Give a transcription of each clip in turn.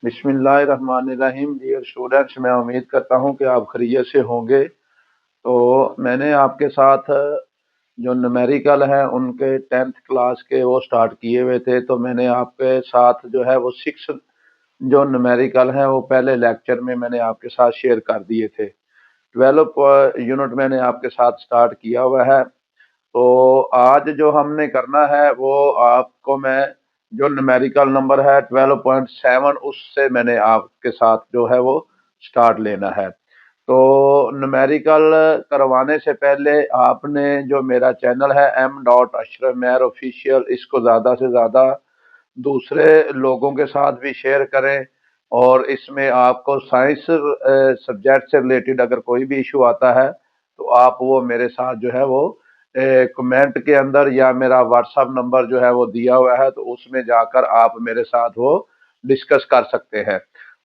बिस्मिल्लाहिर्रहमानिर्रहीम। Dear students, मैं उम्मीद करता हूं कि आप खैरियत से होंगे। तो मैंने आपके साथ जो न्यूमेरिकल है उनके 10th क्लास के वो स्टार्ट किए हुए थे। तो मैंने आपके साथ जो है वो 6 जो न्यूमेरिकल हैं वो पहले लेक्चर में मैंने आपके साथ शेयर कर दिए थे। 12 यूनिट मैंने आपके साथ स्टार्ट किया हुआ है। तो आज जो हमने करना है वो आपको मैं जो न्यूमेरिकल नंबर है 12.7 उससे मैंने आपके साथ जो है वो स्टार्ट लेना है। तो न्यूमेरिकल करवाने से पहले आपने जो मेरा चैनल है M.अशरफ मेहर ऑफिशियल, इसको ज़्यादा से ज़्यादा दूसरे लोगों के साथ भी शेयर करें। और इसमें आपको साइंस सब्जेक्ट से रिलेटेड अगर कोई भी इशू आता है तो आप वो मेरे साथ जो है वो कमेंट के अंदर या मेरा व्हाट्सएप नंबर जो है वो दिया हुआ है, तो उसमें जाकर आप मेरे साथ वो डिस्कस कर सकते हैं।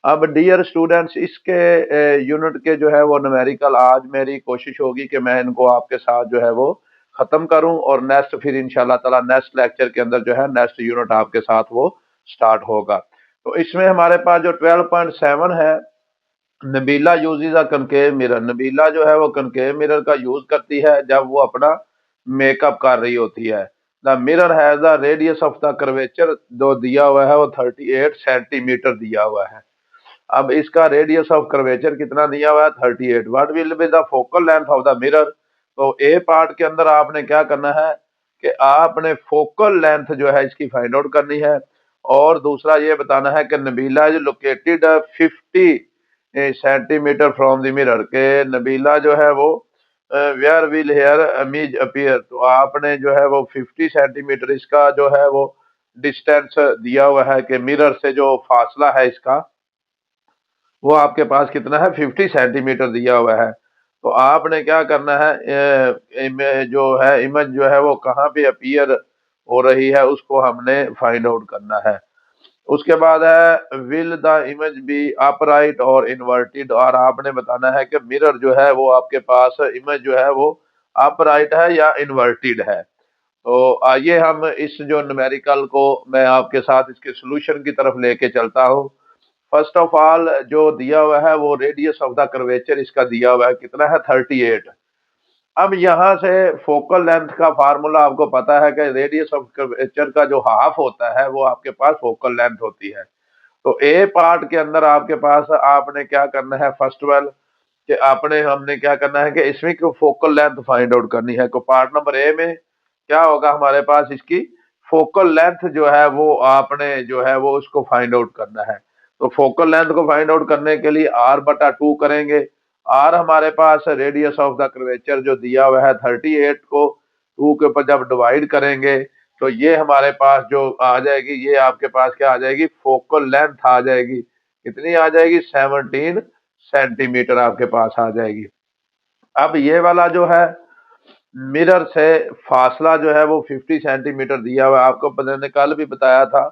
अब डियर स्टूडेंट्स, इसके यूनिट के जो है वो न्यूमेरिकल आज मेरी कोशिश होगी कि मैं इनको आपके साथ जो है वो खत्म करूं और नेक्स्ट फिर इंशाल्लाह ताला नेक्स्ट लेक्चर के अंदर जो है नेक्स्ट यूनिट आपके साथ वो स्टार्ट होगा। तो इसमें हमारे पास जो 12.7 है, Nabila uses a concave mirror. Nabila जो है वो कनकेव मिरर का यूज करती है जब वो अपना मेकअप कर रही होती है। The mirror has the radius of the curvature, जो दिया हुआ है वो 38 सेंटीमीटर दिया हुआ है। अब इसका रेडियस ऑफ कर्वेचर कितना दिया हुआ है? 38। What will be the focal length of the mirror? तो ए पार्ट के अंदर आपने क्या करना है कि आपने फोकल लेंथ जो है इसकी फाइंड आउट करनी है। और दूसरा ये बताना है कि Nabila is located 50 centimetre from the mirror, के नबीला जो है वो where will her image appear. तो आपने जो है वो 50 सेंटीमीटर इसका जो है वो डिस्टेंस दिया हुआ है कि मिरर से जो फासला है इसका वो आपके पास कितना है? 50 सेंटीमीटर दिया हुआ है। तो आपने क्या करना है, जो है इमेज जो है वो कहाँ पे अपीयर हो रही है उसको हमने फाइंड आउट करना है। उसके बाद है will the image B upright और इन्वर्टेड, और आपने बताना है कि मिरर जो है वो आपके पास इमेज जो है वो अपराइट है या इन्वर्टेड है। तो आइए हम इस जो न्यूमेरिकल को मैं आपके साथ इसके सॉल्यूशन की तरफ लेके चलता हूँ। फर्स्ट ऑफ ऑल जो दिया हुआ है वो रेडियस ऑफ द कर्वेचर इसका दिया हुआ है कितना है? 38। अब यहाँ से फोकल लेंथ का फार्मूला आपको पता है कि रेडियस ऑफ कर्वेचर का जो हाफ होता है वो आपके पास फोकल लेंथ होती है। तो ए पार्ट के अंदर आपके पास आपने क्या करना है, फर्स्ट वेल कि आपने हमने क्या करना है कि इसमें की फोकल लेंथ फाइंड आउट करनी है। तो पार्ट नंबर ए में क्या होगा हमारे पास, इसकी फोकल लेंथ जो है वो आपने जो है वो उसको फाइंड आउट करना है। तो फोकल लेंथ को फाइंड आउट करने के लिए r/2 करेंगे। r हमारे पास रेडियस ऑफ द कर्वेचर जो दिया हुआ है 38 को 2 के ऊपर जब डिवाइड करेंगे तो ये हमारे पास जो आ जाएगी, ये आपके पास क्या आ जाएगी? फोकल लेंथ आ जाएगी। कितनी आ जाएगी? 17 सेंटीमीटर आपके पास आ जाएगी। अब ये वाला जो है मिरर से फासला जो है वो 50 सेंटीमीटर दिया हुआ है। आपको मैंने कल भी बताया था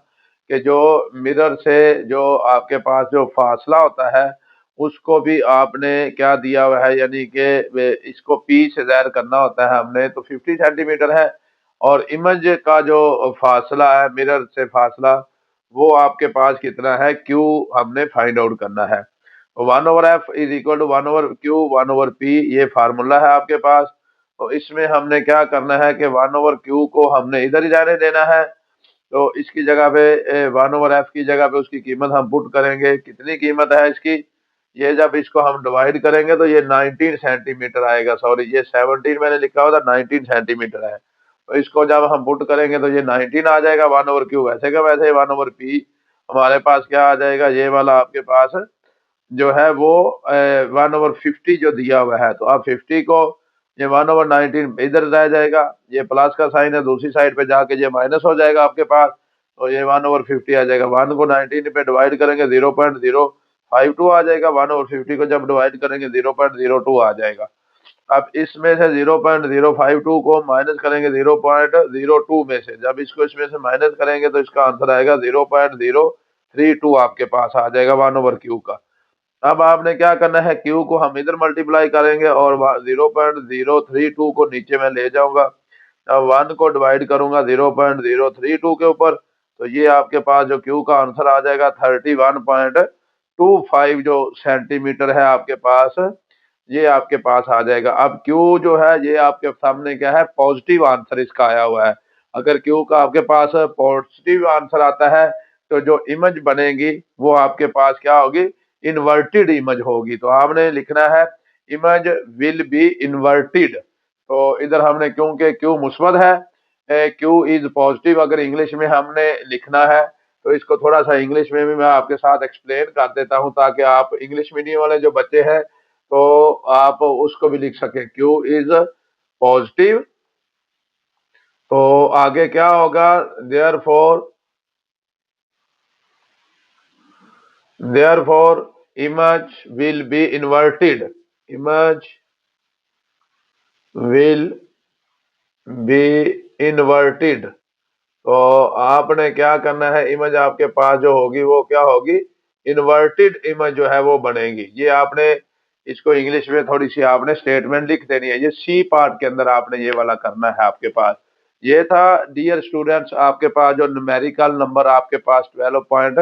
कि जो मिरर से जो आपके पास जो फासला होता है उसको भी आपने क्या दिया हुआ है, यानी कि इसको पी से ज़ाहिर करना होता है हमने। तो 50 सेंटीमीटर है और इमेज का जो फासला है मिरर से फासला वो आपके पास कितना है? क्यू हमने फाइंड आउट करना है। 1/f is equal to 1/q 1/p, ये फार्मूला है आपके पास। तो इसमें हमने क्या करना है कि 1/q को हमने इधर ही रहने देना है। तो इसकी जगह पे 1/f की जगह पे उसकी कीमत हम पुट करेंगे। कितनी कीमत है इसकी? ये जब इसको हम डिवाइड करेंगे तो ये 19 सेंटीमीटर आएगा। सॉरी, ये 17 मैंने लिखा हुआ था, 19 सेंटीमीटर है। तो इसको जब हम पुट करेंगे तो ये 19 आ जाएगा 1/q, वैसे का वैसे 1/p हमारे पास क्या आ जाएगा? ये वाला आपके पास जो है वो 1/50 जो दिया हुआ है। तो आप 50 को ये 1/19 इधर रह जाएगा, ये प्लस का साइन है, दूसरी साइड पे जाके ये माइनस हो जाएगा आपके पास। तो ये 1/50 आ जाएगा। 1 को 19 पे डिवाइड करेंगे 0.052 आ जाएगा। 1/50 को जब डिवाइड करेंगे 0.02 आ जाएगा। अब इसमें से 0.052 को माइनस करेंगे 0.02 में से, जब इसको इसमें से माइनस करेंगे तो इसका आंसर आएगा 0.032 आपके पास आ जाएगा 1/q का। अब आपने क्या करना है, Q को हम इधर मल्टीप्लाई करेंगे और 0.032 को नीचे में ले जाऊंगा। अब 1 को डिवाइड करूंगा 0.032 के ऊपर तो ये आपके पास जो क्यू का आंसर आ जाएगा 31.25 जो सेंटीमीटर है आपके पास, ये आपके पास आ जाएगा। अब क्यू जो है ये आपके सामने क्या है, पॉजिटिव आंसर इसका आया हुआ है। अगर क्यू का आपके पास पॉजिटिव आंसर आता है तो जो इमेज बनेगी वो आपके पास क्या होगी, इन्वर्टेड इमेज होगी। तो आपने लिखना है इमेज विल बी इन्वर्टेड। तो इधर हमने क्योंकि क्यू मुस्बत है, क्यू इज पॉजिटिव, अगर इंग्लिश में हमने लिखना है तो इसको थोड़ा सा इंग्लिश में भी मैं आपके साथ एक्सप्लेन कर देता हूं, ताकि आप इंग्लिश मीडियम वाले जो बच्चे हैं तो आप उसको भी लिख सके। क्यू इज पॉजिटिव, तो आगे क्या होगा, therefore image will be inverted, image will be inverted. तो आपने क्या करना है, इमेज आपके पास जो होगी वो क्या होगी, इन्वर्टेड इमेज जो है वो बनेगी। ये आपने इसको इंग्लिश में थोड़ी सी आपने स्टेटमेंट लिख देनी है। ये सी पार्ट के अंदर आपने ये वाला करना है आपके पास। ये था डियर स्टूडेंट्स आपके पास जो न्यूमेरिकल नंबर आपके पास 12 पॉइंट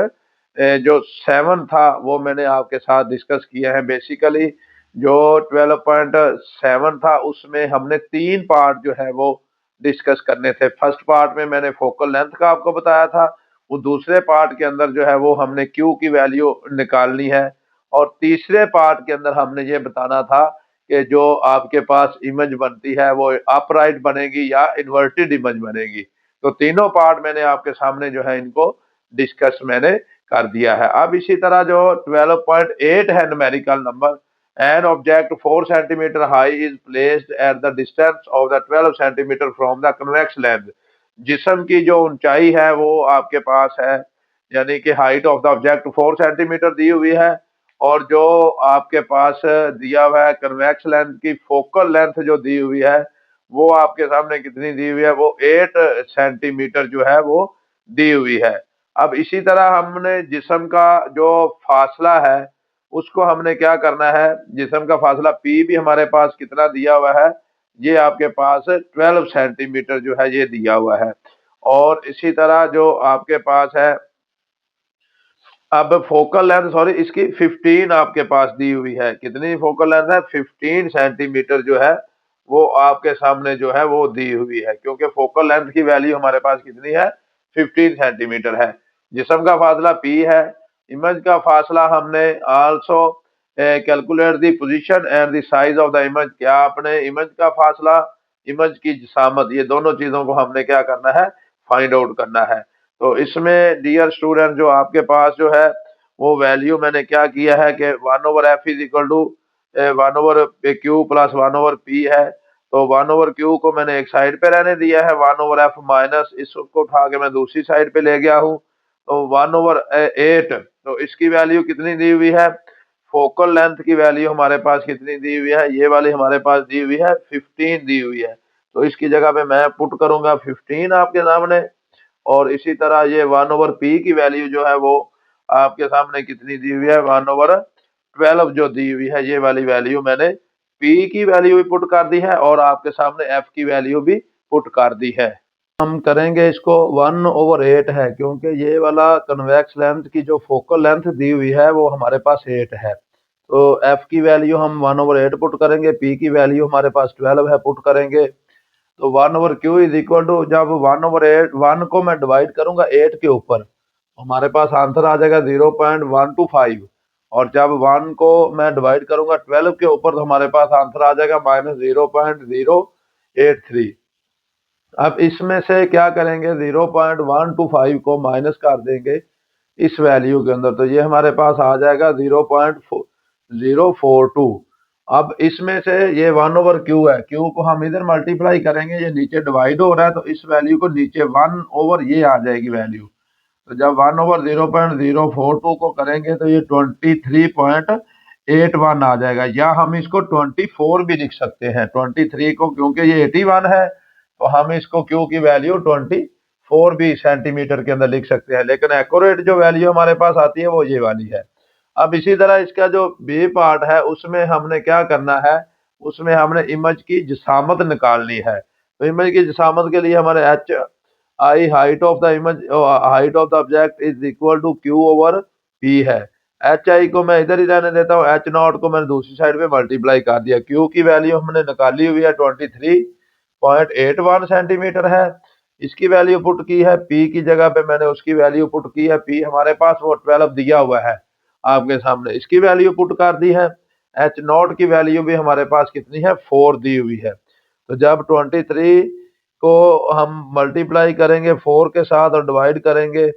जो 7 था वो मैंने आपके साथ डिस्कस किया है। बेसिकली जो 12.7 था उसमें हमने 3 पार्ट जो है वो डिस्कस करने थे। फर्स्ट पार्ट में मैंने फोकल लेंथ का आपको बताया था, वो दूसरे पार्ट के अंदर जो है वो हमने क्यू की वैल्यू निकालनी है, और तीसरे पार्ट के अंदर हमने ये बताना था कि जो आपके पास इमेज बनती है वो अपराइट बनेगी या इन्वर्टेड इमेज बनेगी। तो तीनों पार्ट मैंने आपके सामने जो है इनको डिस्कस मैंने कर दिया है। अब इसी तरह जो 12.8 है numerical number, an object 4 centimeter high is placed at the distance of the 12 centimeter from the convex lens। जिस्म की जो ऊंचाई है वो आपके पास है, यानी कि height of the object 4 centimetre दी हुई है, और जो आपके पास दिया हुआ है कन्वेक्स लेंथ की फोकल लेंथ जो दी हुई है वो आपके सामने कितनी दी हुई है, वो 8 सेंटीमीटर जो है वो दी हुई है। अब इसी तरह हमने जिस्म का जो फासला है उसको हमने क्या करना है, जिस्म का फासला पी भी हमारे पास कितना दिया हुआ है, ये आपके पास 12 सेंटीमीटर जो है ये दिया हुआ है। और इसी तरह जो आपके पास है, अब फोकल लेंथ सॉरी इसकी 15 आपके पास दी हुई है। कितनी फोकल लेंथ है, 15 सेंटीमीटर जो है वो आपके सामने जो है वो दी हुई है, क्योंकि फोकल लेंथ की वैल्यू हमारे पास कितनी है, 15 सेंटीमीटर है। जिस्म का फासला पी है। इमेज का फासला हमने also calculate the position and the size of the image. क्या आपने इमेज का फासला, इमेज की जिसामत, ये दोनों चीजों को हमने क्या करना है, फाइंड आउट करना है। तो इसमें डियर स्टूडेंट जो आपके पास जो है वो वैल्यू मैंने क्या किया है कि 1/f is equal to 1/q plus 1/p है। तो 1/q को मैंने एक साइड पे रहने दिया है, 1/f माइनस इसको उठा के मैं दूसरी साइड पे ले गया हूँ, तो 1/8। तो इसकी वैल्यू कितनी दी हुई है, फोकल लेंथ की वैल्यू हमारे पास कितनी दी हुई है, ये वाली हमारे पास दी हुई है 15 दी हुई है। तो इसकी जगह पे मैं पुट करूंगा 15 आपके सामने, और इसी तरह ये 1/p की वैल्यू जो है वो आपके सामने कितनी दी हुई है, 1/12 जो दी हुई है, ये वाली वैल्यू मैंने p की वैल्यू भी पुट कर दी है और आपके सामने f की वैल्यू भी पुट कर दी है। हम करेंगे इसको 1/8 है, क्योंकि ये वाला कन्वेक्स लेंथ की जो फोकल लेंथ दी हुई है वो हमारे पास 8 है। तो f की वैल्यू हम 1/8 पुट करेंगे, p की वैल्यू हमारे पास 12 है, पुट करेंगे। तो 1/q इज इक्वल टू, जब 1/8 1 को मैं डिवाइड करूंगा 8 के ऊपर, हमारे पास आंसर आ जाएगा 0.125, और जब 1 को मैं डिवाइड करूंगा 12 के ऊपर तो हमारे पास आंसर आ जाएगा -0.083। अब इसमें से क्या करेंगे, 0.125 को माइनस कर देंगे इस वैल्यू के अंदर, तो ये हमारे पास आ जाएगा 0.042। अब इसमें से ये 1/q है, q को हम इधर मल्टीप्लाई करेंगे, ये नीचे डिवाइड हो रहा है तो इस वैल्यू को नीचे 1 ये आ जाएगी वैल्यू। तो जब 1/0.042 को करेंगे तो ये 23.81 आ जाएगा, या हम इसको 24 भी लिख सकते हैं 23 को, क्योंकि ये 81 है तो हम इसको क्यू की वैल्यू 24 भी सेंटीमीटर के अंदर लिख सकते हैं, लेकिन एक्यूरेट जो वैल्यू हमारे पास आती है वो ये वाली है। अब इसी तरह इसका जो बी पार्ट है उसमें हमने क्या करना है, उसमें हमने इमेज की जिसामत निकालनी है। तो इमेज की जिसामत के लिए हमारे I height of the image, height of the object is equal to Q over P है। एच आई को मैं इधर ही रहने देता हूँ, एच नॉट को मैंने दूसरी साइड पे मल्टीप्लाई कर दिया। क्यू की वैल्यू हमने निकाली हुई है 23.81 सेंटीमीटर है। इसकी वैल्यू पुट की है, पी की जगह पे मैंने उसकी वैल्यू पुट की है। पी हमारे पास वो 12 दिया हुआ है आपके सामने, इसकी वैल्यू पुट कर दी है। एच नॉट की वैल्यू भी हमारे पास कितनी है, 4 दी हुई है। तो जब 23 को हम मल्टीप्लाई करेंगे 4 के साथ और डिवाइड करेंगे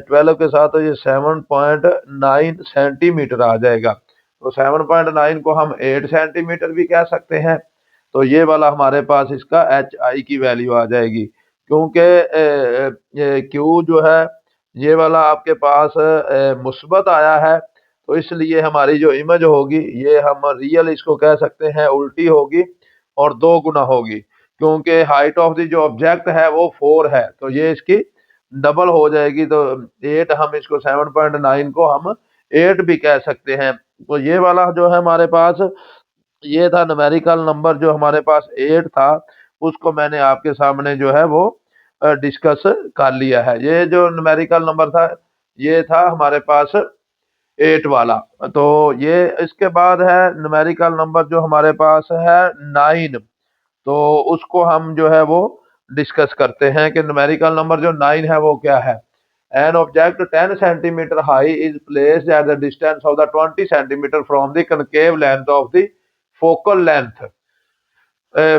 12 के साथ, तो ये 7.9 सेंटीमीटर आ जाएगा। तो 7.9 को हम 8 सेंटीमीटर भी कह सकते हैं। तो ये वाला हमारे पास इसका एच आई की वैल्यू आ जाएगी, क्योंकि क्यू जो है ये वाला आपके पास मुस्बत आया है, तो इसलिए हमारी जो इमेज होगी ये हम रियल इसको कह सकते हैं, उल्टी होगी और 2 गुना होगी, क्योंकि हाइट ऑफ द जो ऑब्जेक्ट है वो 4 है, तो ये इसकी डबल हो जाएगी। तो 8 हम इसको 7.9 को हम 8 भी कह सकते हैं। तो ये वाला जो है हमारे पास, ये था न्यूमेरिकल नंबर जो हमारे पास 8 था, उसको मैंने आपके सामने जो है वो डिस्कस कर लिया है। ये जो न्यूमेरिकल नंबर था ये था हमारे पास 8 वाला। तो ये इसके बाद है न्यूमेरिकल नंबर जो हमारे पास है 9, तो उसको हम जो है वो डिस्कस करते हैं कि न्यूमेरिकल नंबर जो 9 है वो क्या है। An object 10 centimetre high is placed at the distance of the 20 centimetre from the concave length of the focal length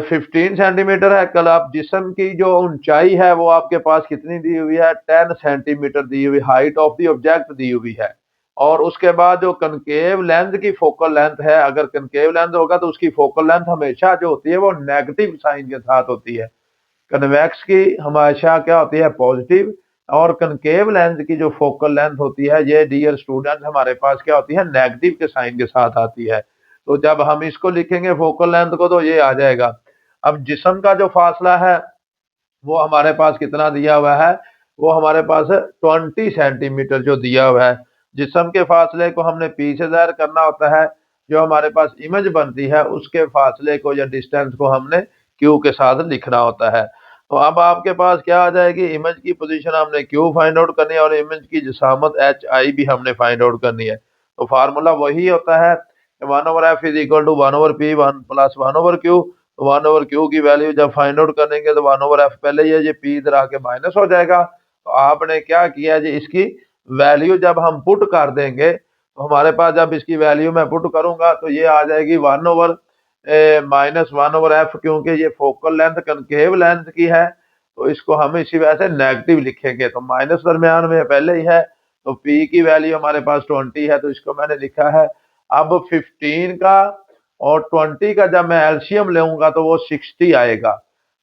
15 centimetre है। कल आप जिस्म की जो ऊंचाई है वो आपके पास कितनी दी हुई है, 10 सेंटीमीटर दी हुई, हाइट ऑफ द ऑब्जेक्ट दी हुई है। और उसके बाद जो कनकेव लेंथ की फोकल लेंथ है, अगर कनकेव लेंथ होगा तो उसकी फोकल लेंथ हमेशा जो होती है वो नेगेटिव साइन के साथ होती है। कन्वेक्स की हमेशा क्या होती है, पॉजिटिव। और कनकेव लेंस की जो फोकल लेंथ होती है ये डियर स्टूडेंट हमारे पास क्या होती है, नेगेटिव के साइन के साथ आती है। तो जब हम इसको लिखेंगे फोकल लेंथ को तो ये आ जाएगा। अब जिस्म का जो फासला है वो हमारे पास कितना दिया हुआ है, वो हमारे पास 20 सेंटीमीटर जो दिया हुआ है। जिस्म के फासले को हमने पी से ज़ाहिर करना होता है, जो हमारे पास इमेज बनती है उसके फासले को या डिस्टेंस को हमने क्यू के साथ लिखना होता है। तो अब आपके पास क्या आ जाएगी, इमेज की पोजीशन हमने क्यू फाइंड आउट करनी है और इमेज की जिसामत एच आई भी हमने फाइंड आउट करनी है। तो फार्मूला वही होता है, 1/f is equal to 1/p 1 plus 1/q। 1/q की वैल्यू जब फाइंड आउट करेंगे तो 1/f पहले ही है, ये p इधर आके माइनस हो जाएगा। तो आपने क्या किया जी, इसकी वैल्यू जब हम पुट कर देंगे तो हमारे पास जब इसकी वैल्यू मैं पुट करूंगा तो ये आ जाएगी 1/-1/f, क्योंकि ये फोकल लेंथ कनकेव लेंथ की है तो इसको हम इसी वजह से नेगेटिव लिखेंगे। तो माइनस दरमियान में पहले ही है, तो p की वैल्यू हमारे पास 20 है, तो इसको मैंने लिखा है। अब 15 का और 20 का जब मैं एलसीएम लूंगा तो वो 60 आएगा।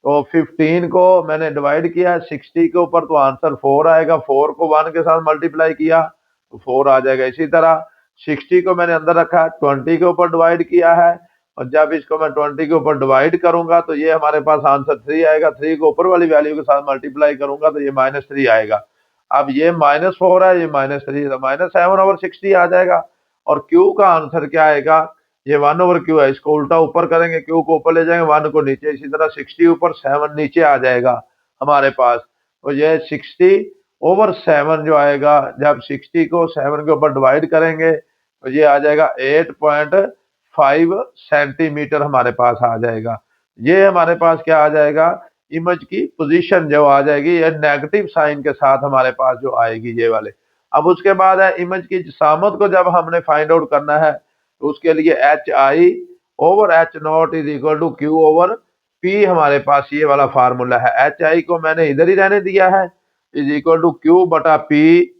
तो 15 को मैंने डिवाइड किया है 60 के ऊपर, तो आंसर 4 आएगा। 4 को 1 के साथ मल्टीप्लाई किया तो 4 आ जाएगा। इसी तरह 60 को मैंने अंदर रखा, 20 के ऊपर डिवाइड किया है, और जब इसको मैं 20 के ऊपर डिवाइड करूंगा तो ये हमारे पास आंसर 3 आएगा। 3 को ऊपर वाली वैल्यू के साथ मल्टीप्लाई करूंगा तो ये -3 आएगा। अब ये -4 है, ये -3, तो -7/60 आ जाएगा। और क्यू का आंसर क्या आएगा, ये 1/q है, इसको उल्टा ऊपर करेंगे, क्यू को ऊपर ले जाएंगे, 1 को नीचे, इसी तरह 60 ऊपर 7 नीचे आ जाएगा हमारे पास। तो ये 60/7 जो आएगा, जब 60 को 7 के ऊपर डिवाइड करेंगे तो ये आ जाएगा 8.5 सेंटीमीटर हमारे पास आ जाएगा। ये हमारे पास क्या आ जाएगा, इमेज की पोजीशन जो आ जाएगी, ये नेगेटिव साइन के साथ हमारे पास जो आएगी ये वाले। अब उसके बाद है इमेज की जिसामत को जब हमने फाइंड आउट करना है तो उसके लिए H I over H naught is equal to Q over P हमारे पास ये वाला फार्मूला है। एच आई को मैंने इधर ही रहने दिया है, इज इक्वल टू क्यू बटा P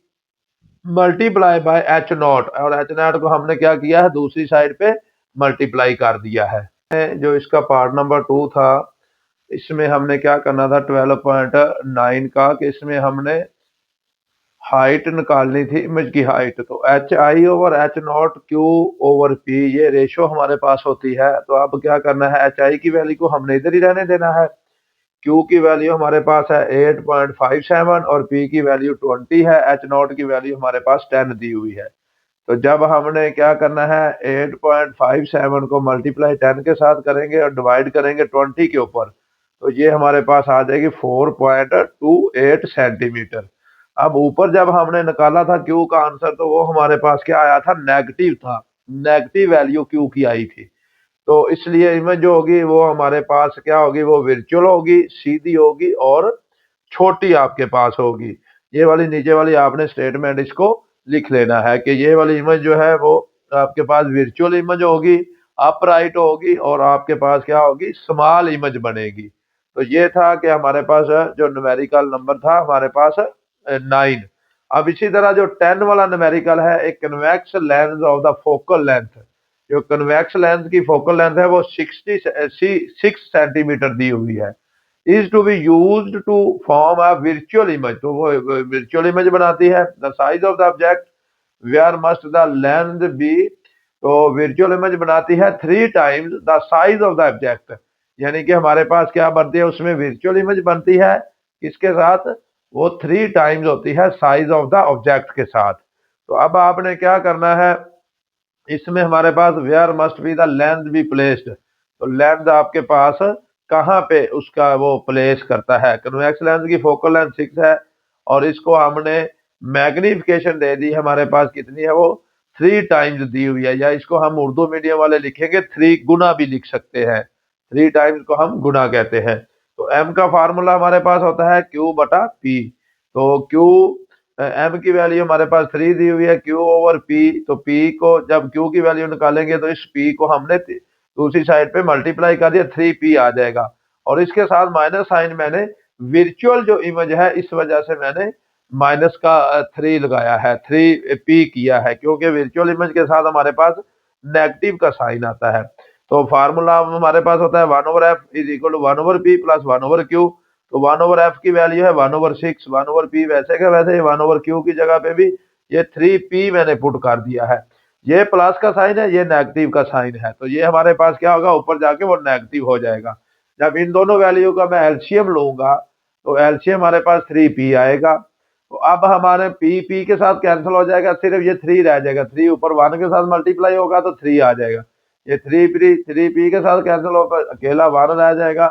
multiply by H not, और एच नॉट को हमने क्या किया है, दूसरी साइड पे मल्टीप्लाई कर दिया है। जो इसका पार्ट नंबर 2 था, इसमें हमने क्या करना था 12.9 का, कि इसमें हमने हाइट निकालनी थी, इमेज की हाइट। तो H I over H not Q over P ये रेशो हमारे पास होती है। तो अब क्या करना है, एच आई की वैल्यू को हमने इधर ही रहने देना है। क्यू की वैल्यू हमारे पास है 8.57 और पी की वैल्यू 20 है। एच नॉट की वैल्यू हमारे पास 10 दी हुई है। तो जब हमने क्या करना है, 8.57 को मल्टीप्लाई 10 के साथ करेंगे और डिवाइड करेंगे 20 के ऊपर, तो ये हमारे पास आ जाएगी 4.28 सेंटीमीटर। अब ऊपर जब हमने निकाला था क्यू का आंसर तो वो हमारे पास क्या आया था, नेगेटिव था, नेगेटिव वैल्यू क्यू की आई थी। तो इसलिए इमेज जो होगी वो हमारे पास क्या होगी, वो वर्चुअल होगी, सीधी होगी और छोटी आपके पास होगी। ये वाली नीचे वाली आपने स्टेटमेंट इसको लिख लेना है कि ये वाली इमेज जो है वो आपके पास वर्चुअल इमेज होगी, अपराइट होगी और आपके पास क्या होगी, स्मॉल इमेज बनेगी। तो ये था कि हमारे पास जो न्यूमेरिकल नंबर था हमारे पास 9। अब इसी तरह जो 10 वाला न्यूमेरिकल है, एक convex lens of the focal length, जो कन्वेक्स लेंस की फोकल लेंथ है वो 6 सेंटीमीटर दी हुई है, is to be used to form a virtual image. तो वो वर्चुअल इमेज बनाती है। The size of the object where must the length be, तो वर्चुअल इमेज बनाती है 3 times the size of the object. यानी कि हमारे पास क्या बनती है, उसमें वर्चुअल इमेज बनती है किसके साथ, वो 3 टाइम्स होती है साइज ऑफ द ऑब्जेक्ट के साथ। तो अब आपने क्या करना है, इसमें हमारे पास where must be the length be placed, तो लेंथ आपके पास कहाँ पे उसका वो प्लेस करता है। कन्वेक्स लेंस की फोकल लेंथ 6 है और इसको हमने मैग्निफिकेशन दे दी, हमारे पास कितनी है, वो 3 टाइम्स दी हुई है, या इसको हम उर्दू मीडियम वाले लिखेंगे 3 गुना भी लिख सकते हैं। 3 टाइम्स को हम गुना कहते हैं। तो एम का फार्मूला हमारे पास होता है क्यू बटा पी। तो क्यू, एम की वैल्यू हमारे पास 3 दी हुई है, क्यू ओवर पी। तो पी को जब क्यू की वैल्यू निकालेंगे तो इस पी को हमने दूसरी साइड पे मल्टीप्लाई कर दिया, 3p आ जाएगा। और इसके साथ माइनस साइन मैंने वर्चुअल जो इमेज है इस वजह से मैंने माइनस का 3 लगाया है, 3p किया है, क्योंकि वर्चुअल इमेज के साथ हमारे पास नेगेटिव का साइन आता है। तो फार्मूला हमारे पास होता है 1/f is equal to 1/p plus 1/q। तो 1/f की वैल्यू है 1/6, 1/p वैसे का वैसे, 1/q की जगह पे भी ये 3p मैंने पुट कर दिया है। ये प्लस का साइन है, ये नेगेटिव का साइन है, तो ये हमारे पास क्या होगा, ऊपर जाके वो नेगेटिव हो जाएगा। जब इन दोनों वैल्यू का मैं एलसीएम लूंगा तो एलसीएम हमारे पास 3p आएगा। तो अब हमारे p के साथ कैंसिल हो जाएगा, सिर्फ ये 3 रह जाएगा, 3 ऊपर 1 के साथ मल्टीप्लाई होगा तो 3 आ जाएगा। ये 3p के साथ कैंसिल होकर अकेला 1 रह जाएगा,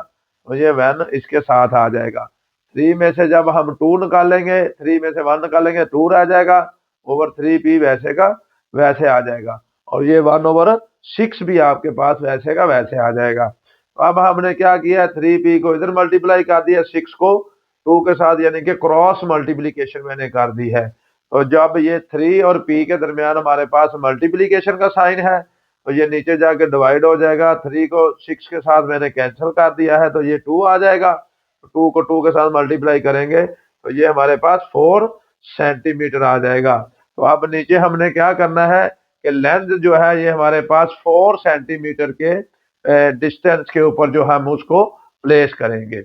तो ये 1 इसके साथ आ जाएगा। 3 में से जब हम 2 निकालेंगे, 3 में से 1 निकालेंगे 2 रह जाएगा, ओवर 3p वैसे का वैसे आ जाएगा। और ये 1/6 भी आपके पास वैसे का वैसे आ जाएगा। तो अब हमने क्या किया, 3p को इधर मल्टीप्लाई कर दिया, 6 को 2 के साथ, यानी कि क्रॉस मल्टीप्लीकेशन मैंने कर दी है। तो जब ये 3 और p के दरमियान हमारे पास मल्टीप्लीकेशन का साइन है तो ये नीचे जाके डिवाइड हो जाएगा। 3 को 6 के साथ मैंने कैंसिल कर दिया है तो ये 2 आ जाएगा। 2 को 2 के साथ मल्टीप्लाई करेंगे तो ये हमारे पास 4 सेंटीमीटर आ जाएगा। तो अब नीचे हमने क्या करना है कि लेंथ जो है ये हमारे पास 4 सेंटीमीटर के डिस्टेंस के ऊपर जो हम उसको प्लेस करेंगे।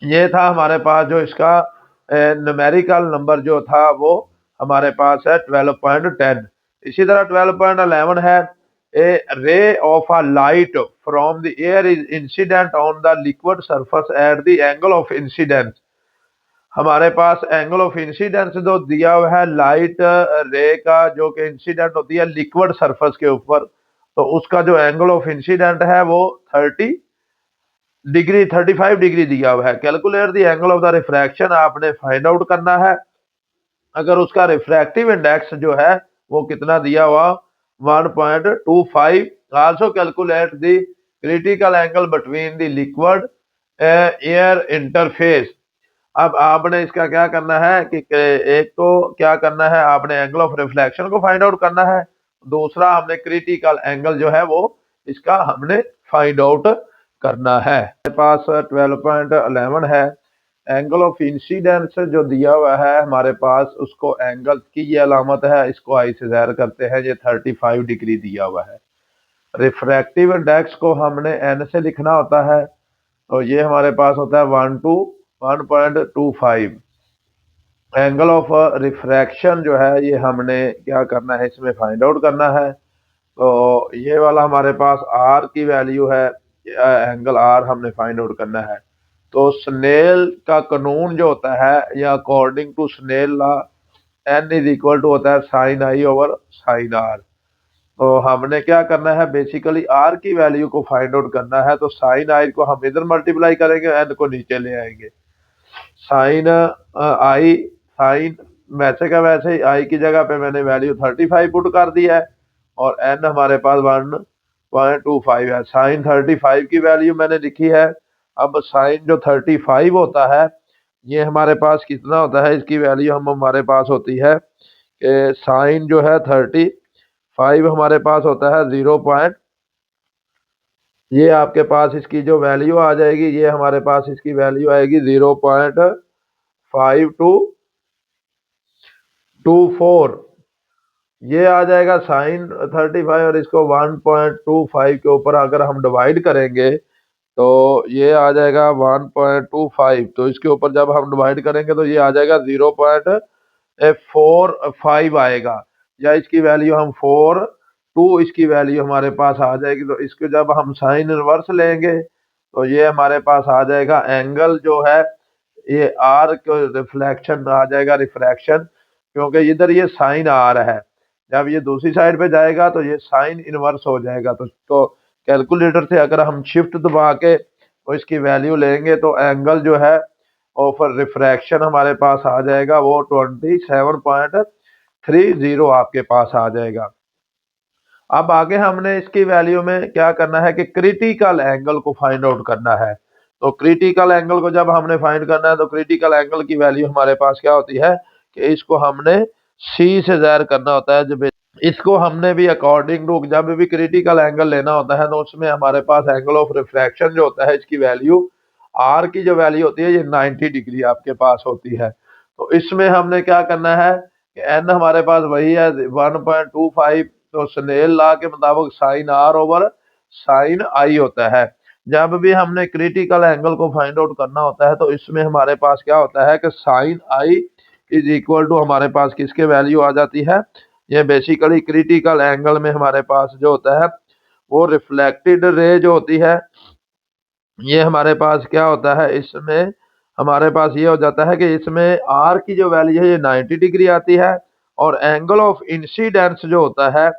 ये था हमारे पास जो इसका न्यूमेरिकल नंबर जो था वो हमारे पास है 12.10। इसी तरह 12.11 है, a ray of a light from the air is incident on the liquid surface at the angle of incidence. हमारे पास एंगल ऑफ इंसिडेंस जो दिया हुआ है लाइट रे का, जो कि इंसिडेंट होती है लिक्विड सरफेस के ऊपर, तो उसका जो एंगल ऑफ इंसिडेंट है वो 35 डिग्री दिया हुआ है। Calculate the angle of the refraction आपने फाइंड आउट करना है। अगर उसका रिफ्रैक्टिव इंडेक्स जो है वो कितना दिया हुआ, 1.25। Also calculate the critical angle between the liquid air interface. अब आपने इसका क्या करना है कि एक तो क्या करना है, आपने एंगल ऑफ रिफ्लेक्शन को फाइंड आउट करना है, दूसरा हमने क्रिटिकल एंगल जो है वो इसका हमने फाइंड आउट करना है। हमारे पास 12.11 है, एंगल ऑफ इंसिडेंस जो दिया हुआ है हमारे पास, उसको एंगल की ये अलामत है, इसको आई से ज़ाहिर करते हैं, ये 35 डिग्री दिया हुआ है। रिफ्रैक्टिव इंडेक्स को हमने एन से लिखना होता है, तो ये हमारे पास होता है 1.25। एंगल ऑफ रिफ्रैक्शन जो है ये हमने क्या करना है, इसमें फाइंड आउट करना है। तो ये वाला हमारे पास आर की वैल्यू है, एंगल आर हमने फाइंड आउट करना है। तो स्नेल का कानून जो होता है, या according to Snell law, N is equal to होता है sine I over sine R. तो हमने क्या करना है, बेसिकली आर की वैल्यू को फाइंड आउट करना है। तो साइन आई को हम इधर मल्टीप्लाई करेंगे, एन को नीचे ले आएंगे। साइन आई, साइन वैसे का वैसे ही आई की जगह पे मैंने वैल्यू 35 पुट कर दिया है, और एन हमारे पास 1.25 है। साइन 35 की वैल्यू मैंने लिखी है। अब साइन जो 35 होता है, ये हमारे पास कितना होता है, इसकी वैल्यू हम हमारे पास होती है कि साइन जो है 35 हमारे पास होता है 0. ये आपके पास इसकी जो वैल्यू आ जाएगी, ये हमारे पास इसकी वैल्यू आएगी 0.5224। ये आ जाएगा साइन 35, और इसको 1.25 के ऊपर अगर हम डिवाइड करेंगे तो ये आ जाएगा 1.25। तो इसके ऊपर जब हम डिवाइड करेंगे तो ये आ जाएगा 0.45 आएगा, या इसकी वैल्यू हम 4.2 इसकी वैल्यू हमारे पास आ जाएगी। तो इसको जब हम साइन इनवर्स लेंगे तो ये हमारे पास आ जाएगा एंगल जो है, ये आर को रिफ्लेक्शन आ जाएगा, रिफ्रैक्शन, क्योंकि इधर ये साइन आ रहा है। जब ये दूसरी साइड पे जाएगा तो ये साइन इनवर्स हो जाएगा। तो कैलकुलेटर से अगर हम शिफ्ट दबा के तो इसकी वैल्यू लेंगे तो एंगल जो है ऑफ रिफ्रैक्शन हमारे पास आ जाएगा, वो 27.30 आपके पास आ जाएगा। अब आगे हमने इसकी वैल्यू में क्या करना है कि क्रिटिकल एंगल को फाइंड आउट करना है। तो क्रिटिकल एंगल को जब हमने फाइंड करना है तो क्रिटिकल एंगल की वैल्यू हमारे पास क्या होती है कि इसको हमने सी से ज़ाहिर करना होता है। जब इसको हमने भी अकॉर्डिंग टू, जब भी क्रिटिकल एंगल लेना होता है तो उसमें हमारे पास एंगल ऑफ रिफ्रैक्शन जो होता है, इसकी वैल्यू आर की जो वैल्यू होती है ये 90 डिग्री आपके पास होती है। तो इसमें हमने क्या करना है कि एन हमारे पास वही है 1.25। तो स्नेल लॉ के मुताबिक साइन आर ओवर साइन आई होता है। जब भी हमने क्रिटिकल एंगल को फाइंड आउट करना होता है तो इसमें हमारे पास क्या होता है कि sine I is equal to हमारे पास किसके वैल्यू आ जाती है, ये बेसिकली क्रिटिकल एंगल में हमारे पास जो होता है वो रिफ्लेक्टेड रे जो होती है, ये हमारे पास क्या होता है, इसमें हमारे पास ये हो जाता है कि इसमें आर की जो वैल्यू है ये 90 डिग्री आती है, और एंगल ऑफ इंसिडेंस जो होता है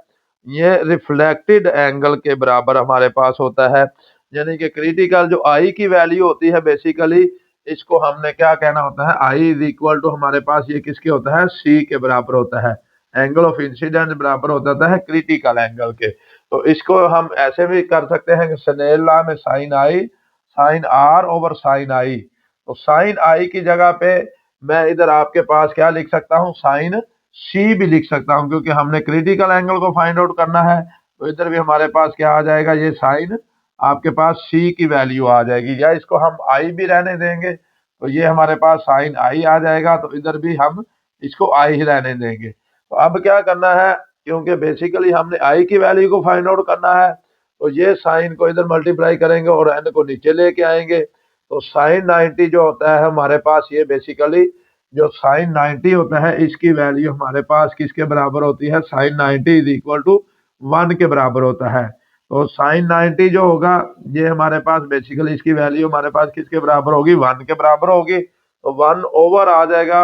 ये रिफ्लेक्टेड एंगल के बराबर हमारे पास होता है। यानी कि क्रिटिकल जो आई की वैल्यू होती है, बेसिकली इसको हमने क्या कहना होता है, आई इज इक्वल टू हमारे पास ये किसके होता है, सी के बराबर होता है। एंगल ऑफ इंसिडेंस बराबर हो जाता है क्रिटिकल एंगल के। तो इसको हम ऐसे भी कर सकते हैं कि स्नेल लॉ में sine I sine R over sine I. तो साइन आई की जगह पे मैं इधर आपके पास क्या लिख सकता हूँ, साइन सी भी लिख सकता हूँ, क्योंकि हमने क्रिटिकल एंगल को फाइंड आउट करना है। तो इधर भी हमारे पास क्या आ जाएगा, ये साइन आपके पास सी की वैल्यू आ जाएगी, या इसको हम आई भी रहने देंगे तो ये हमारे पास साइन आई आ जाएगा। तो इधर भी हम इसको आई ही रहने देंगे। तो अब क्या करना है, क्योंकि बेसिकली हमने आई की वैल्यू को फाइंड आउट करना है, तो ये साइन को इधर मल्टीप्लाई करेंगे और एन को नीचे लेके आएंगे। तो साइन 90 जो होता है हमारे पास, ये बेसिकली जो साइन 90 होता है इसकी वैल्यू हमारे पास किसके बराबर होती है, साइन 90 इज इक्वल टू 1 के बराबर होता है। तो साइन 90 जो होगा ये हमारे पास बेसिकली इसकी वैल्यू हमारे पास किसके बराबर होगी, 1 के बराबर होगी। तो 1 ओवर आ जाएगा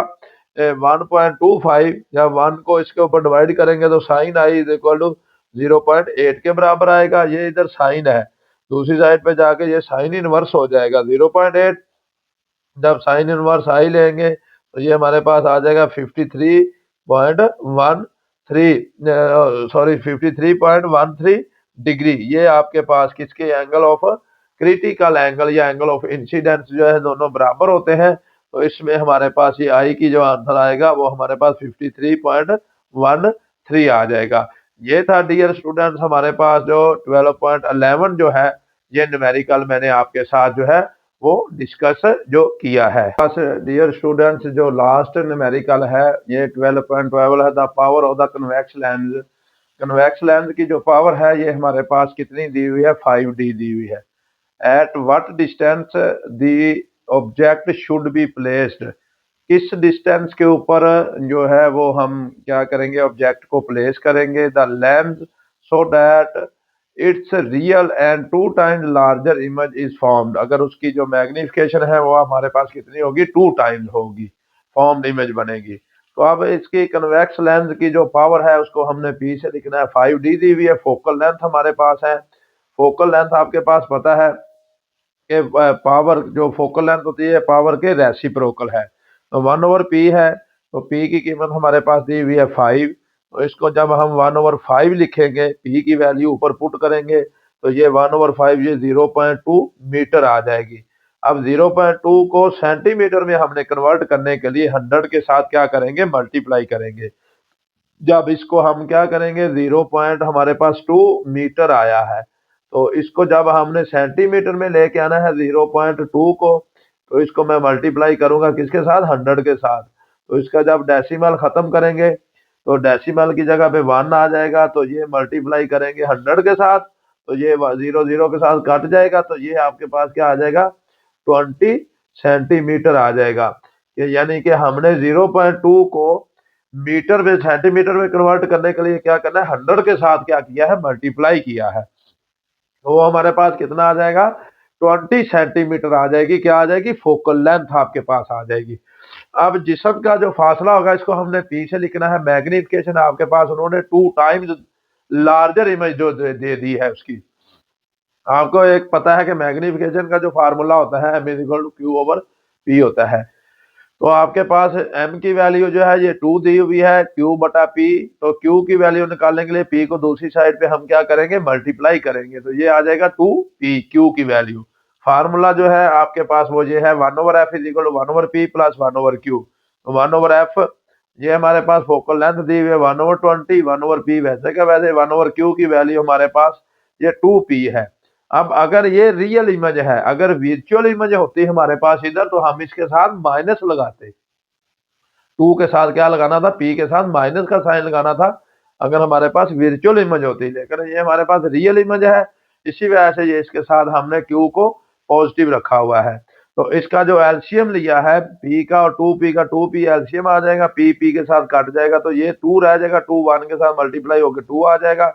1.25। जब 1 को इसके ऊपर डिवाइड करेंगे तो sine I is equal to 0.8 के बराबर आएगा। ये इधर साइन है, दूसरी साइड पे जाके ये साइन इनवर्स हो जाएगा 0.8। जब साइन इनवर्स आई लेंगे तो ये हमारे पास आ जाएगा 53.13 डिग्री। ये आपके पास किसके एंगल ऑफ क्रिटिकल एंगल या एंगल ऑफ इंसिडेंस जो है दोनों बराबर होते हैं। तो इसमें हमारे पास ये आई की जो आंसर आएगा वो हमारे पास 53.13 आ जाएगा। ये था डियर स्टूडेंट्स हमारे पास जो 12.11 जो है ये न्यूमेरिकल मैंने आपके साथ जो है वो डिस्कस जो किया है। डियर स्टूडेंट्स जो लास्ट न्यूमेरिकल है ये 12.12 है, the power of the convex lens. Convex lens की जो पावर है ये हमारे पास कितनी दी हुई है, 5D दी हुई है। At what distance the object should be placed, किस डिस्टेंस के ऊपर जो है वो हम क्या करेंगे, ऑब्जेक्ट को प्लेस करेंगे। The lens so that it's real and 2 times larger image is formed, अगर उसकी जो मैग्निफिकेशन है वो हमारे पास कितनी होगी, 2 टाइम्स होगी, फॉर्म्ड इमेज बनेगी। तो अब इसकी कन्वेक्स लेंस की जो पावर है उसको हमने P से लिखना है। 5D दी हुई है। फोकल लेंथ हमारे पास है। फोकल लेंथ आपके पास पता है कि पावर जो फोकल लेंथ होती है पावर के रेसिप्रोकल है। तो 1/P है, तो P की कीमत हमारे पास दी हुई है 5। तो इसको जब हम 1/5 लिखेंगे, P की वैल्यू ऊपर पुट करेंगे तो ये 1/5 ये 0.2 मीटर आ जाएगी। अब 0.2 को सेंटीमीटर में हमने कन्वर्ट करने के लिए 100 के साथ क्या करेंगे, मल्टीप्लाई करेंगे। जब इसको हम क्या करेंगे, 0 पॉइंट हमारे पास 2 मीटर आया है, तो इसको जब हमने सेंटीमीटर में लेके आना है 0.2 को, तो इसको मैं मल्टीप्लाई करूंगा किसके साथ, 100 के साथ। तो इसका जब डेसिमल खत्म करेंगे तो डेसिमल की जगह पे 1 आ जाएगा, तो ये मल्टीप्लाई करेंगे 100 के साथ, तो ये 0 के साथ कट जाएगा, तो ये आपके पास क्या आ जाएगा, 20 सेंटीमीटर आ जाएगा। यानी कि हमने 0.2 को मीटर में सेंटीमीटर में कन्वर्ट करने के लिए क्या करना है, 100 के साथ क्या किया है, मल्टीप्लाई किया है। तो वो हमारे पास कितना आ जाएगा, 20 सेंटीमीटर आ जाएगी। क्या आ जाएगी, फोकल लेंथ आपके पास आ जाएगी। अब जिस्म का जो फासला होगा इसको हमने P से लिखना है। मैग्निफिकेशन आपके पास उन्होंने 2 टाइम्स लार्जर इमेज जो दे दी है उसकी। आपको एक पता है कि मैग्निफिकेशन का जो फार्मूला होता है M=Q/P होता है। तो आपके पास m की वैल्यू जो है ये 2 दी हुई है, Q/P। तो Q की वैल्यू निकालने के लिए P को दूसरी साइड पे हम क्या करेंगे, मल्टीप्लाई करेंगे, तो ये आ जाएगा 2P Q की वैल्यू। फार्मूला जो है आपके पास वो ये है 1/f = 1/P + 1/Q। तो 1/f ये हमारे पास फोकल लेंथ दी हुई है 1/20, 1/P वैसे का वैसे, 1/Q की वैल्यू हमारे पास ये 2P है। अब अगर ये रियल इमेज है, अगर वर्चुअल इमेज होती हमारे पास इधर, तो हम इसके साथ माइनस लगाते। 2 के साथ क्या लगाना था, P के साथ माइनस का साइन लगाना था अगर हमारे पास वर्चुअल इमेज होती। लेकिन ये हमारे पास रियल इमेज है, इसी वजह से ये इसके साथ हमने Q को पॉजिटिव रखा हुआ है। तो इसका जो एलसीएम लिया है P का और 2P का, 2P एलसीएम आ जाएगा, P के साथ कट जाएगा, तो ये 2 रह जाएगा, 2 1 के साथ मल्टीप्लाई होकर 2 आ जाएगा,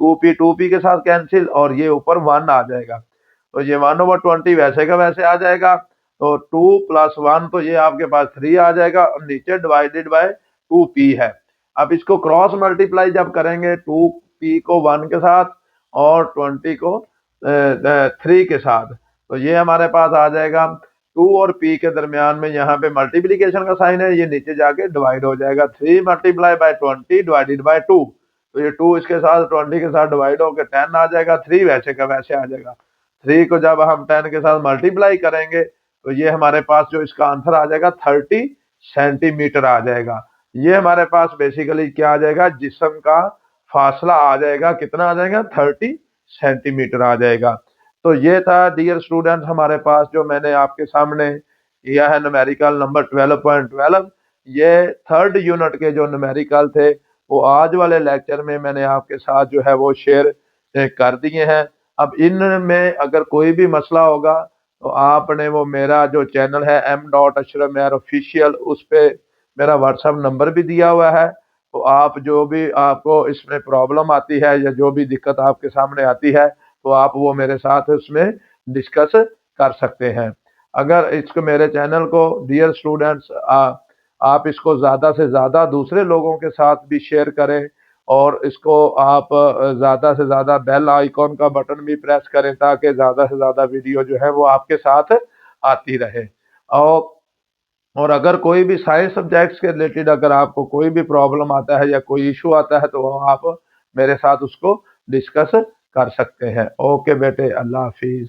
2P के साथ कैंसिल, और ये ऊपर 1 आ जाएगा। तो ये 1/20 वैसे का वैसे आ जाएगा। तो 2 + 1 तो ये आपके पास 3 आ जाएगा, और नीचे डिवाइडेड बाय 2P है। अब इसको क्रॉस मल्टीप्लाई जब करेंगे 2P को 1 के साथ और 20 को 3 के साथ, तो ये हमारे पास आ जाएगा 2 और P के दरमियान में यहाँ पे मल्टीप्लीकेशन का साइन है, ये नीचे जाके डिवाइड हो जाएगा। 3 × 20 डिवाइडेड बाय 2, तो ये 2 इसके साथ 20 के साथ डिवाइड होकर 10 आ जाएगा। 3 वैसे का वैसे आ जाएगा। 3 को जब हम 10 के साथ मल्टीप्लाई करेंगे तो ये हमारे पास जो इसका आंसर आ जाएगा 30 सेंटीमीटर आ जाएगा। ये हमारे पास बेसिकली क्या आ जाएगा, जिस्म का फासला आ जाएगा, कितना आ जाएगा, 30 सेंटीमीटर आ जाएगा। तो ये था डियर स्टूडेंट हमारे पास जो मैंने आपके सामने किया है न्यूमेरिकल नंबर 12.12। ये 3rd यूनिट के जो न्यूमेरिकल थे वो आज वाले लेक्चर में मैंने आपके साथ जो है वो शेयर कर दिए हैं। अब इनमें अगर कोई भी मसला होगा तो आपने वो मेरा जो चैनल है M.Ashraf Mer ऑफिशियल, उस पे मेरा व्हाट्सएप नंबर भी दिया हुआ है। तो आप जो भी आपको इसमें प्रॉब्लम आती है या जो भी दिक्कत आपके सामने आती है तो आप वो मेरे साथ उसमें डिस्कस कर सकते हैं। अगर इसको मेरे चैनल को डियर स्टूडेंट्स आप इसको ज़्यादा से ज़्यादा दूसरे लोगों के साथ भी शेयर करें, और इसको आप ज़्यादा से ज़्यादा बेल आइकॉन का बटन भी प्रेस करें ताकि ज़्यादा से ज़्यादा वीडियो जो है वो आपके साथ आती रहे। और और अगर कोई भी साइंस सब्जेक्ट्स के रिलेटेड अगर आपको कोई भी प्रॉब्लम आता है या कोई इशू आता है तो आप मेरे साथ उसको डिस्कस कर सकते हैं। ओके बेटे, अल्लाह हाफिज़।